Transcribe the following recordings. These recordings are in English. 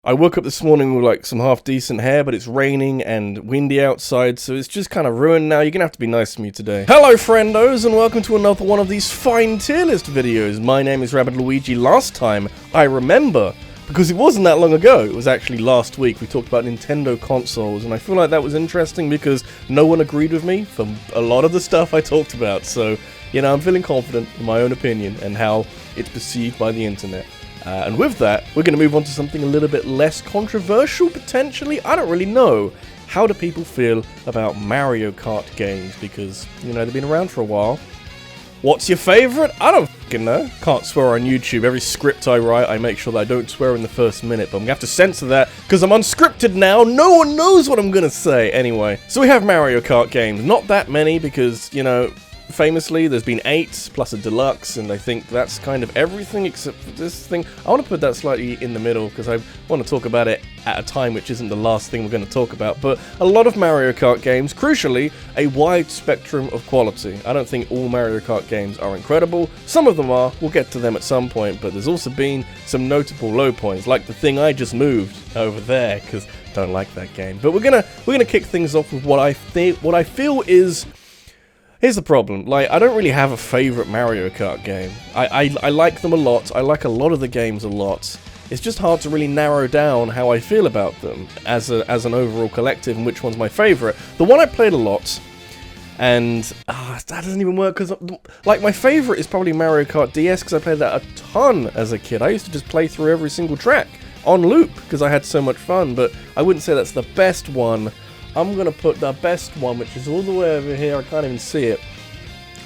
I woke up this morning with like some half decent hair, but it's raining and windy outside, so it's just kind of ruined now. You're gonna have to be nice to me today. Hello friendos, and welcome to another one of these fine tier list videos. My name is RabbidLuigi. Last time, I remember, because it wasn't that long ago, it was actually last week, we talked about Nintendo consoles, and I feel like that was interesting because no one agreed with me for a lot of the stuff I talked about, so, you know, I'm feeling confident in my own opinion and how it's perceived by the internet. And with that, we're going to move on to something a little bit less controversial, potentially. I don't really know. How do people feel about Mario Kart games? Because, you know, they've been around for a while. What's your favorite? I don't fucking know. Can't swear on YouTube. Every script I write, I make sure that I don't swear in the first minute. But I'm going to have to censor that because I'm unscripted now. No one knows what I'm going to say. Anyway, so we have Mario Kart games. Not that many because, you know, famously, there's been 8 plus a deluxe, and I think that's kind of everything except for this thing. I want to put that slightly in the middle because I want to talk about it at a time which isn't the last thing we're going to talk about. But a lot of Mario Kart games, crucially, a wide spectrum of quality. I don't think all Mario Kart games are incredible. Some of them are. We'll get to them at some point, but there's also been some notable low points, like the thing I just moved over there because I don't like that game. But we're gonna kick things off with what I feel is. Here's the problem, like, I don't really have a favourite Mario Kart game. I like them a lot, I like a lot of the games a lot. It's just hard to really narrow down how I feel about them as an overall collective and which one's my favourite. The one I played a lot, and that doesn't even work because, like, my favourite is probably Mario Kart DS because I played that a ton as a kid. I used to just play through every single track on loop because I had so much fun, but I wouldn't say that's the best one. I'm going to put the best one, which is all the way over here, I can't even see it.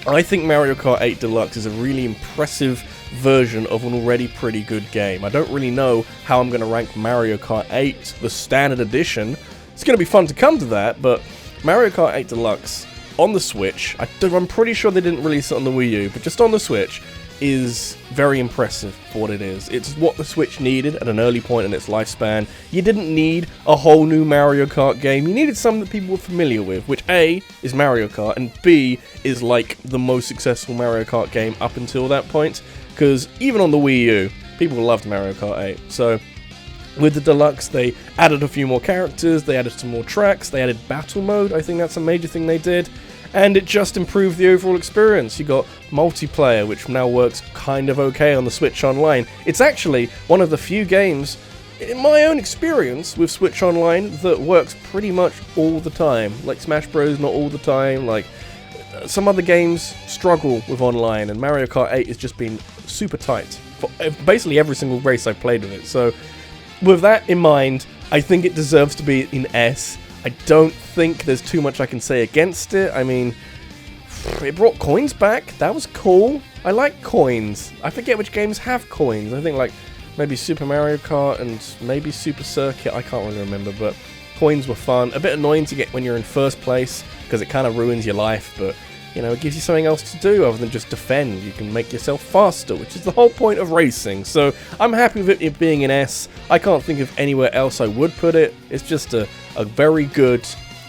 I think Mario Kart 8 Deluxe is a really impressive version of an already pretty good game. I don't really know how I'm going to rank Mario Kart 8, the standard edition. It's going to be fun to come to that, but Mario Kart 8 Deluxe on the Switch, I'm pretty sure they didn't release it on the Wii U, but just on the Switch, is very impressive for what it is. It's what the Switch needed at an early point in its lifespan. You didn't need a whole new Mario Kart game. You needed something that people were familiar with, which A, is Mario Kart, and B, is like the most successful Mario Kart game up until that point, because even on the Wii U, people loved Mario Kart 8. So with the Deluxe, they added a few more characters, they added some more tracks, they added battle mode. I think that's a major thing they did. And it just improved the overall experience. You got multiplayer, which now works kind of okay on the Switch Online. It's actually one of the few games, in my own experience with Switch Online, that works pretty much all the time. Like Smash Bros, not all the time. Like some other games struggle with online, and Mario Kart 8 has just been super tight for basically every single race I've played with it. So with that in mind, I think it deserves to be in S. I don't think there's too much I can say against it. I mean, it brought coins back. That was cool. I like coins. I forget which games have coins. I think like maybe Super Mario Kart and maybe Super Circuit. I can't really remember, but coins were fun. A bit annoying to get when you're in first place because it kind of ruins your life, but you know, it gives you something else to do other than just defend. You can make yourself faster, which is the whole point of racing. So I'm happy with it being an S. I can't think of anywhere else I would put it. It's just a very good,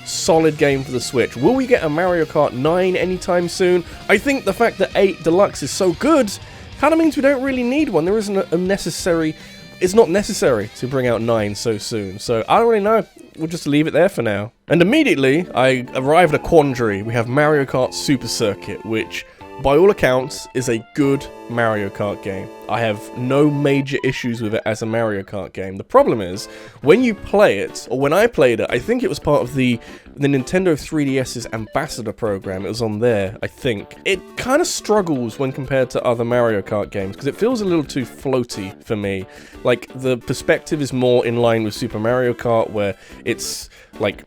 solid game for the Switch. Will we get a Mario Kart 9 anytime soon? I think the fact that 8 Deluxe is so good kind of means we don't really need one. There isn't a necessary... It's not necessary to bring out 9 so soon. So I don't really know. We'll just leave it there for now. And immediately, I arrived at a quandary. We have Mario Kart Super Circuit, which, by all accounts, is a good Mario Kart game. I have no major issues with it as a Mario Kart game. The problem is, when you play it, or when I played it, I think it was part of the Nintendo 3DS's Ambassador program. It was on there, I think. It kind of struggles when compared to other Mario Kart games, because it feels a little too floaty for me. Like, the perspective is more in line with Super Mario Kart, where it's, like,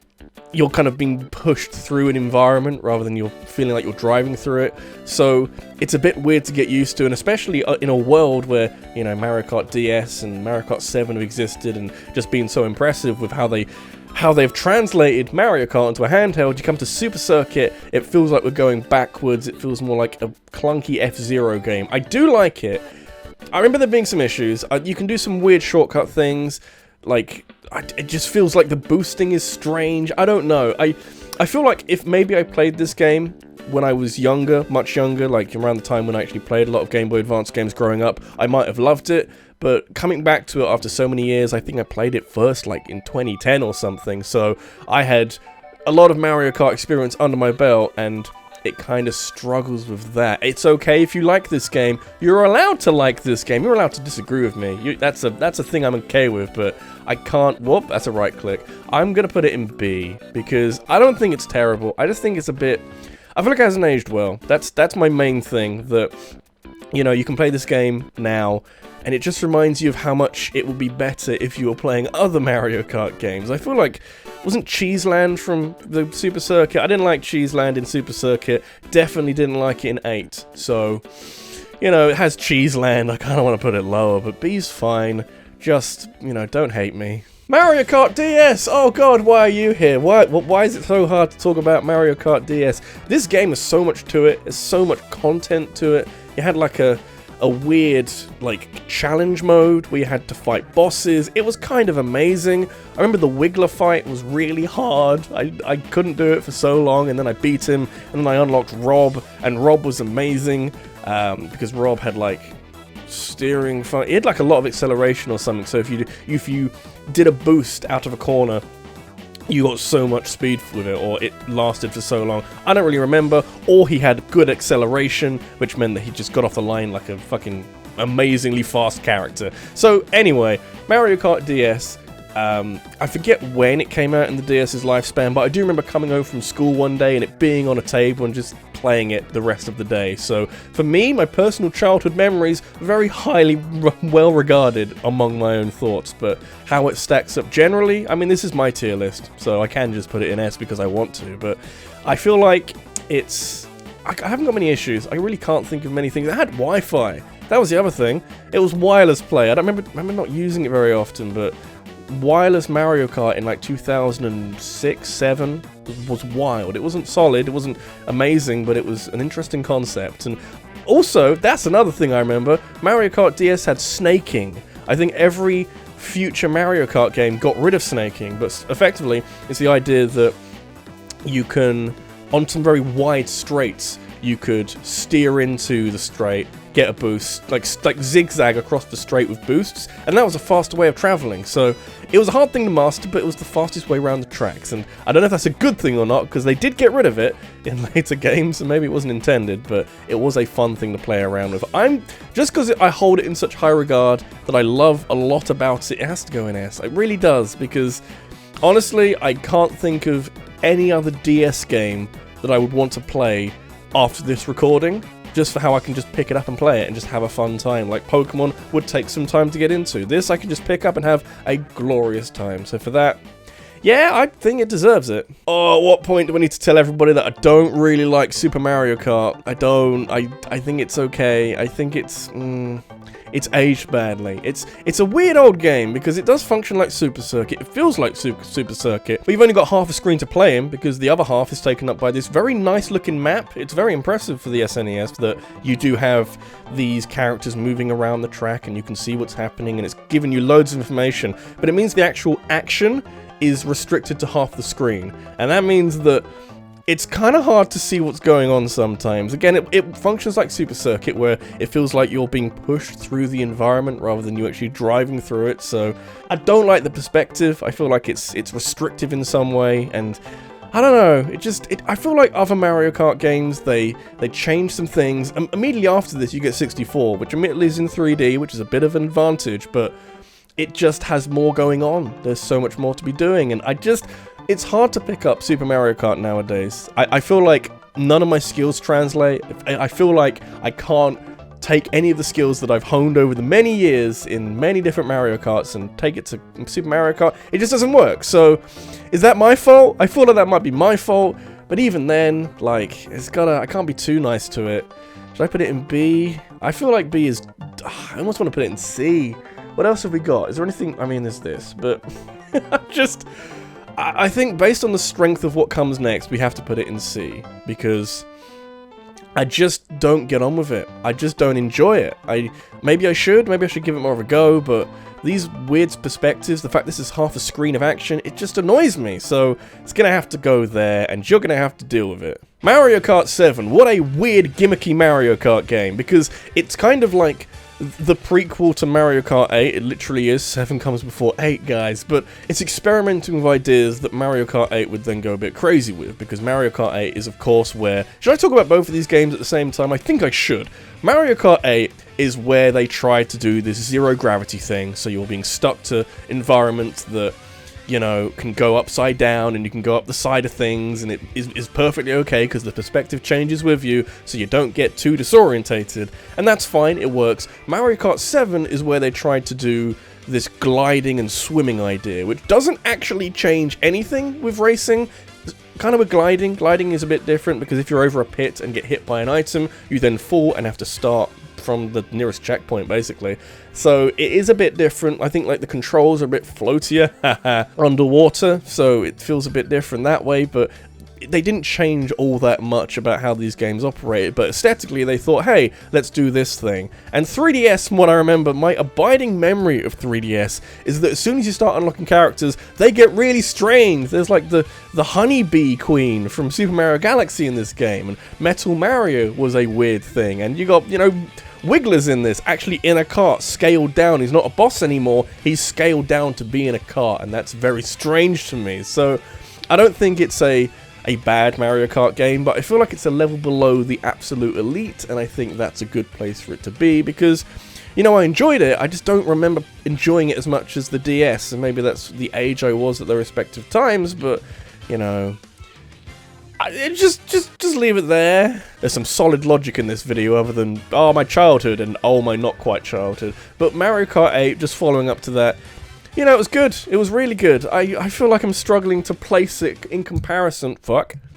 you're kind of being pushed through an environment rather than you're feeling like you're driving through it. So it's a bit weird to get used to, and especially in a world where, you know, Mario Kart DS and Mario Kart 7 have existed and just been so impressive with how they've translated Mario Kart into a handheld. You come to Super Circuit, it feels like we're going backwards. It feels more like a clunky F-Zero game. I do like it. I remember there being some issues. You can do some weird shortcut things, like... It just feels like the boosting is strange. I don't know. I feel like if maybe I played this game when I was younger, much younger, like around the time when I actually played a lot of Game Boy Advance games growing up, I might have loved it. but coming back to it after so many years, I think I played it first like in 2010 or something, so I had a lot of Mario Kart experience under my belt, and it kind of struggles with that. It's okay if you like this game. You're allowed to like this game. You're allowed to disagree with me. That's a thing I'm okay with, but I can't... Whoop, that's a right click. I'm going to put it in B, because I don't think it's terrible. I just think it's a bit... I feel like it hasn't aged well. That's my main thing, that, you know, you can play this game now, and it just reminds you of how much it would be better if you were playing other Mario Kart games. I feel like... Wasn't Cheeseland from the Super Circuit? I didn't like Cheeseland in Super Circuit. Definitely didn't like it in 8. So, you know, it has Cheeseland. I kind of want to put it lower, but B's fine. Just, you know, don't hate me. Mario Kart DS! Oh god, why are you here? Why is it so hard to talk about Mario Kart DS? This game has so much to it. There's so much content to it. You had like a weird, like, challenge mode where you had to fight bosses. It was kind of amazing. I remember the Wiggler fight was really hard. I couldn't do it for so long, and then I beat him, and then I unlocked Rob, and Rob was amazing, because Rob had, like, steering fun. He had, like, a lot of acceleration or something, so if you did a boost out of a corner, you got so much speed with it, or it lasted for so long. I don't really remember. Or he had good acceleration, which meant that he just got off the line like a fucking amazingly fast character. So anyway, Mario Kart DS. I forget when it came out in the DS's lifespan, but I do remember coming home from school one day and it being on a table and just playing it the rest of the day. So for me, my personal childhood memories, very highly well regarded among my own thoughts, but how it stacks up generally, I mean, this is my tier list, so I can just put it in S because I want to, but I feel like it's... I haven't got many issues. I really can't think of many things. It had Wi-Fi. That was the other thing. It was wireless play. I don't remember not using it very often, but wireless Mario Kart in like 2006, 7 was wild. It wasn't solid, it wasn't amazing, but it was an interesting concept. And also, that's another thing I remember, Mario Kart DS had snaking. I think every future Mario Kart game got rid of snaking, but effectively, it's the idea that you can, on some very wide straights, you could steer into the straight, get a boost, like zigzag across the straight with boosts, and that was a faster way of traveling. So it was a hard thing to master, but it was the fastest way around the tracks, and I don't know if that's a good thing or not, because they did get rid of it in later games, and maybe it wasn't intended, but it was a fun thing to play around with. Just because I hold it in such high regard that I love a lot about it, it has to go in S. It really does, because honestly, I can't think of any other DS game that I would want to play after this recording, just for how I can just pick it up and play it and just have a fun time. Like Pokemon would take some time to get into. This I can just pick up and have a glorious time. So for that, yeah, I think it deserves it. Oh, at what point do I need to tell everybody that I don't really like Super Mario Kart? I don't. I think it's okay. I think it's aged badly. It's a weird old game because it does function like Super Circuit. It feels like Super Circuit, but you've only got half a screen to play in because the other half is taken up by this very nice looking map. It's very impressive for the SNES that you do have these characters moving around the track and you can see what's happening and it's giving you loads of information, but it means the actual action is restricted to half the screen, and that means that it's kind of hard to see what's going on sometimes. Again, it functions like Super Circuit, where it feels like you're being pushed through the environment rather than you actually driving through it, so I don't like the perspective. I feel like it's restrictive in some way, and I don't know, I feel like other Mario Kart games, they change some things. Immediately after this, you get 64, which admittedly is in 3D, which is a bit of an advantage, but it just has more going on. There's so much more to be doing, and it's hard to pick up Super Mario Kart nowadays. I feel like none of my skills translate. I feel like I can't take any of the skills that I've honed over the many years in many different Mario Karts and take it to Super Mario Kart. It just doesn't work. So, is that my fault? I feel like that might be my fault, but even then, like, I can't be too nice to it. Should I put it in B? I feel like B is... I almost want to put it in C. What else have we got? Is there anything... I mean, there's this, but... I think based on the strength of what comes next, we have to put it in C, because I just don't get on with it. I just don't enjoy it. Maybe I should give it more of a go, but these weird perspectives, the fact this is half a screen of action, it just annoys me, so it's gonna have to go there, and you're gonna have to deal with it. Mario Kart 7, what a weird, gimmicky Mario Kart game, because it's kind of like the prequel to Mario Kart 8. It literally is. 7 comes before 8, guys. But it's experimenting with ideas that Mario Kart 8 would then go a bit crazy with, because Mario Kart 8 is, of course, where... Should I talk about both of these games at the same time? I think I should. Mario Kart 8 is where they tried to do this zero gravity thing, so you're being stuck to environments that, you know, can go upside down, and you can go up the side of things, and it is perfectly okay because the perspective changes with you, so you don't get too disorientated, and that's fine, it works. Mario Kart 7 is where they tried to do this gliding and swimming idea, which doesn't actually change anything with racing. Kind of with gliding. Gliding is a bit different, because if you're over a pit and get hit by an item, you then fall and have to start from the nearest checkpoint, basically. So it is a bit different. I think like the controls are a bit floatier underwater, so it feels a bit different that way, but they didn't change all that much about how these games operated, but aesthetically they thought, hey, let's do this thing. And 3DS, from what I remember, my abiding memory of 3DS is that as soon as you start unlocking characters, they get really strange. There's like the honeybee queen from Super Mario Galaxy in this game, and Metal Mario was a weird thing, and you got, you know, Wiggler's in this, actually in a cart, scaled down. He's not a boss anymore, he's scaled down to be in a cart, and that's very strange to me. So I don't think it's a bad Mario Kart game, but I feel like it's a level below the absolute elite, and I think that's a good place for it to be, because, you know, I enjoyed it, I just don't remember enjoying it as much as the DS, and maybe that's the age I was at the respective times, but, you know, just leave it there. There's some solid logic in this video other than, oh, my childhood, and oh, my not quite childhood, but Mario Kart 8, just following up to that, you know, it was good. It was really good. I feel like I'm struggling to place it in comparison.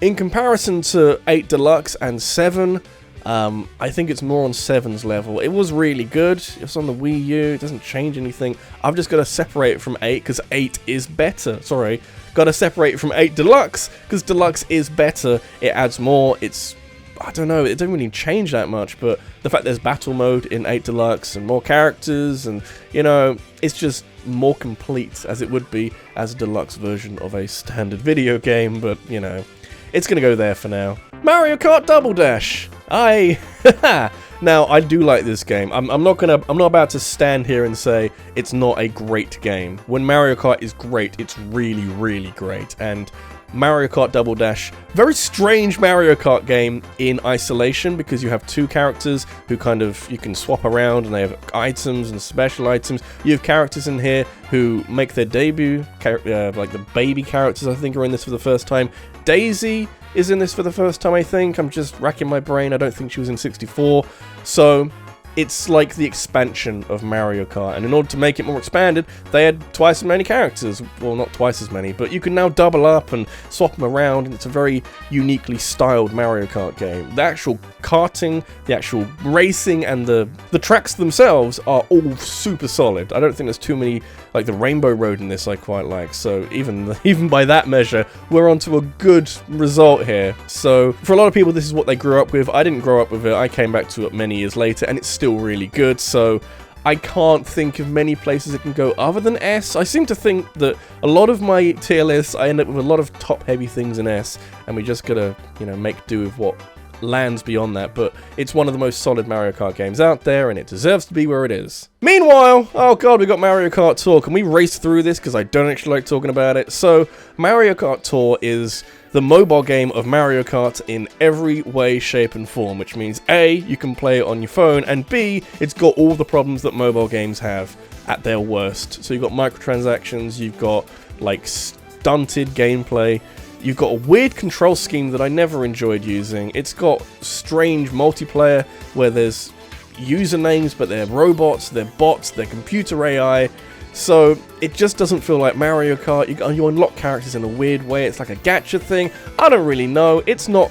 In comparison to 8 Deluxe and 7, I think it's more on 7's level. It was really good. It's on the Wii U. It doesn't change anything. I've just got to separate it from 8 because 8 is better. Sorry. Got to separate it from 8 Deluxe because Deluxe is better. It adds more. It's... I don't know, it doesn't really change that much, but the fact there's battle mode in 8 Deluxe and more characters, and, you know, it's just more complete as it would be as a deluxe version of a standard video game, but, you know, it's gonna go there for now. Mario Kart Double Dash! Now, I do like this game. I'm not about to stand here and say it's not a great game. When Mario Kart is great, it's really, really great, and Mario Kart Double Dash, very strange Mario Kart game in isolation, because you have two characters who kind of, you can swap around, and they have items and special items. You have characters in here who make their debut, like the baby characters I think are in this for the first time. Daisy is in this for the first time, I think. I'm just racking my brain, I don't think she was in 64. So it's like the expansion of Mario Kart, and in order to make it more expanded, they had twice as many characters. Well, not twice as many, but you can now double up and swap them around, and it's a very uniquely styled Mario Kart game. The actual karting, the actual racing, and the tracks themselves are all super solid. I don't think there's too many, like the Rainbow Road in this I quite like, so even by that measure, we're onto a good result here. So, for a lot of people, this is what they grew up with. I didn't grow up with it, I came back to it many years later, and it's still really good, so I can't think of many places it can go other than S. I seem to think that a lot of my tier lists, I end up with a lot of top-heavy things in S, and we just gotta, you know, make do with what lands beyond that, but it's one of the most solid Mario Kart games out there, and it deserves to be where it is. Meanwhile, oh god, we got Mario Kart Tour. Can we race through this, because I don't actually like talking about it? So, Mario Kart Tour is the mobile game of Mario Kart in every way, shape, and form, which means A, you can play it on your phone, and B, it's got all the problems that mobile games have at their worst. So you've got microtransactions, you've got, like, stunted gameplay, you've got a weird control scheme that I never enjoyed using, it's got strange multiplayer where there's usernames, but they're robots, they're bots, they're computer AI, so it just doesn't feel like Mario Kart. You unlock characters in a weird way, it's like a gacha thing, I don't really know, it's not...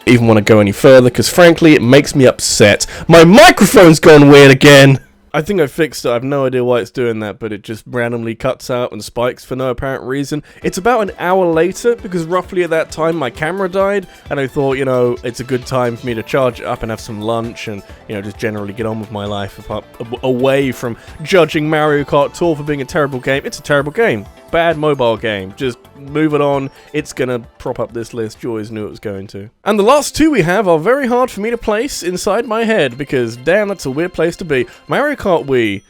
even want to go any further, because frankly it makes me upset. My microphone's gone weird again! I think I fixed it, I have no idea why it's doing that, but it just randomly cuts out and spikes for no apparent reason. It's about an hour later, because roughly at that time my camera died, and I thought, you know, it's a good time for me to charge it up and have some lunch, and, you know, just generally get on with my life, away from judging Mario Kart Tour for being a terrible game. It's a terrible game. Bad mobile game. Just moving on, it's gonna prop up this list. You always knew it was going to. And the last two we have are very hard for me to place inside my head, because damn, that's a weird place to be. Mario Kart Wii,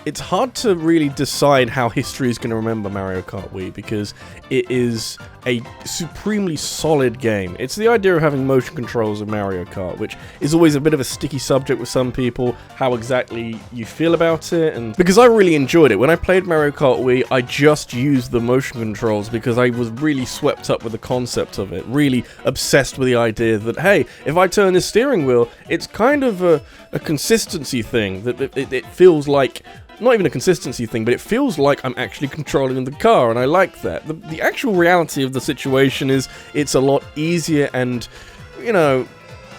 it's hard to really decide how history is going to remember Mario Kart Wii, because it is a supremely solid game. It's the idea of having motion controls in Mario Kart, which is always a bit of a sticky subject with some people, how exactly you feel about it, and because I really enjoyed it. When I played Mario Kart Wii, I just used the motion controls because I was really swept up with the concept of it, really obsessed with the idea that, hey, if I turn this steering wheel, it's kind of a consistency thing, that it feels like, not even a consistency thing, but it feels like I'm actually controlling the car, and I like that. The actual reality of the situation is it's a lot easier and, you know,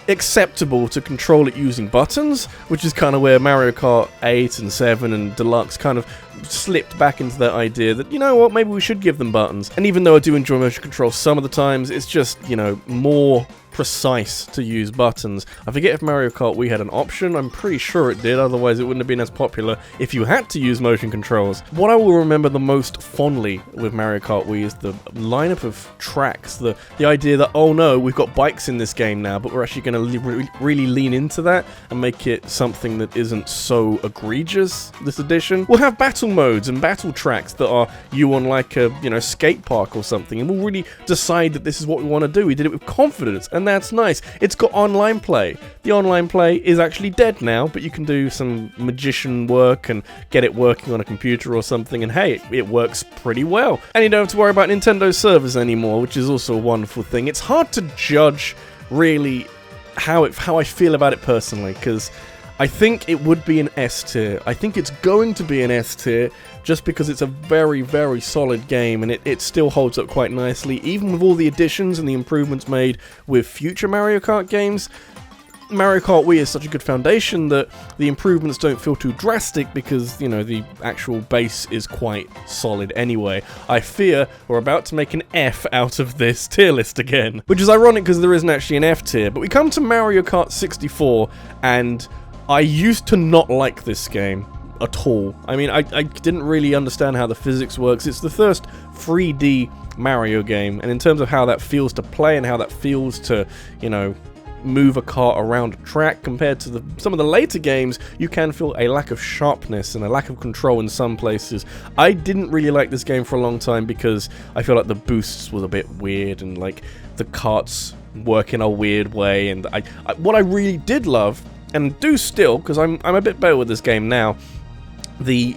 acceptable to control it using buttons, which is kind of where Mario Kart 8 and 7 and Deluxe kind of slipped back into that idea that, you know what, maybe we should give them buttons. And even though I do enjoy motion control some of the times, it's just, you know, more precise to use buttons. I forget if Mario Kart Wii had an option. I'm pretty sure it did, otherwise it wouldn't have been as popular if you had to use motion controls. What I will remember the most fondly with Mario Kart Wii is the lineup of tracks, the idea that, oh no, we've got bikes in this game now, but we're actually going to really lean into that and make it something that isn't so egregious this edition. We'll have battle modes and battle tracks that are you on like a, you know, skate park or something, and we'll really decide that this is what we want to do. We did it with confidence, and that's nice. It's got online play. The online play is actually dead now, but you can do some magician work and get it working on a computer or something, and hey, it works pretty well. And you don't have to worry about Nintendo servers anymore, which is also a wonderful thing. It's hard to judge, really, how I feel about it personally, because I think it would be an S tier. I think it's going to be an S tier, just because it's a very, very solid game, and it still holds up quite nicely. Even with all the additions and the improvements made with future Mario Kart games, Mario Kart Wii is such a good foundation that the improvements don't feel too drastic, because, you know, the actual base is quite solid anyway. I fear we're about to make an F out of this tier list again, which is ironic because there isn't actually an F tier. But we come to Mario Kart 64, and I used to not like this game at all. I mean, I didn't really understand how the physics works. It's the first 3D Mario game, and in terms of how that feels to play and how that feels to, you know, move a car around a track compared to some of the later games, you can feel a lack of sharpness and a lack of control in some places. I didn't really like this game for a long time because I feel like the boosts was a bit weird, and like the karts work in a weird way, and what I really did love, and do still, because I'm a bit better with this game now, the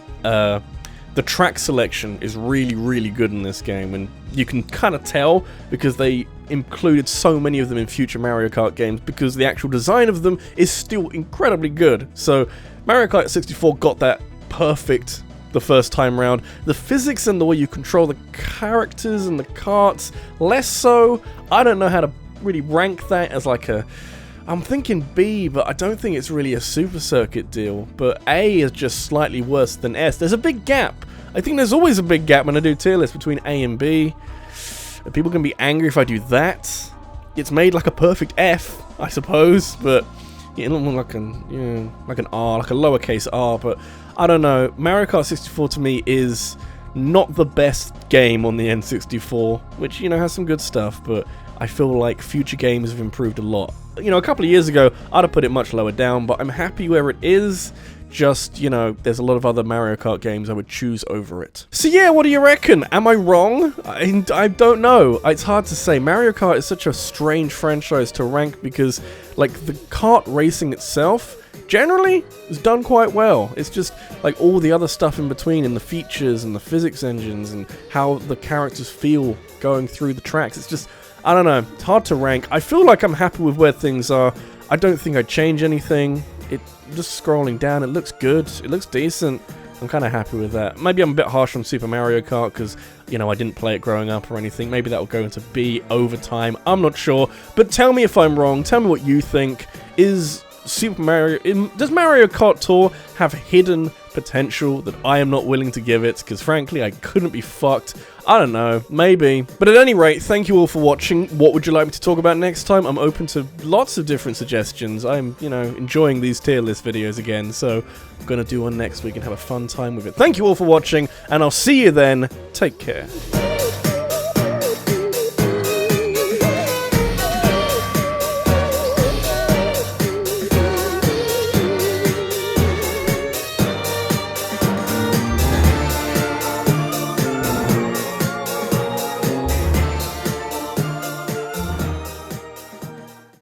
track selection is really, really good in this game, and you can kind of tell because they included so many of them in future Mario Kart games, because the actual design of them is still incredibly good. So Mario Kart 64 got that perfect the first time round. The physics and the way you control the characters and the karts, less so. I don't know how to really rank that as like a... I'm thinking B, but I don't think it's really a Super Circuit deal. But A is just slightly worse than S. There's a big gap. I think there's always a big gap when I do tier lists between A and B. Are people going to be angry if I do that? It's made like a perfect F, I suppose, but yeah, like an R, like a lowercase R. But I don't know. Mario Kart 64 to me is not the best game on the N64, which, you know, has some good stuff, but I feel like future games have improved a lot. You know, a couple of years ago, I'd have put it much lower down, but I'm happy where it is. Just, you know, there's a lot of other Mario Kart games I would choose over it. So yeah, what do you reckon? Am I wrong? I don't know. It's hard to say. Mario Kart is such a strange franchise to rank because, like, the kart racing itself generally is done quite well. It's just like all the other stuff in between, and the features and the physics engines and how the characters feel going through the tracks. It's just, I don't know, it's hard to rank. I feel like I'm happy with where things are. I don't think I'd change anything. Just scrolling down, it looks good, it looks decent. I'm kind of happy with that. Maybe I'm a bit harsh on Super Mario Kart because, you know, I didn't play it growing up or anything. Maybe that will go into B over time, I'm not sure. But tell me if I'm wrong, tell me what you think. Does Mario Kart Tour have hidden potential that I am not willing to give it? Because frankly, I couldn't be fucked. I don't know, maybe. But at any rate, thank you all for watching. What would you like me to talk about next time? I'm open to lots of different suggestions. I'm, you know, enjoying these tier list videos again, so I'm gonna do one next week and have a fun time with it. Thank you all for watching, and I'll see you then. Take care.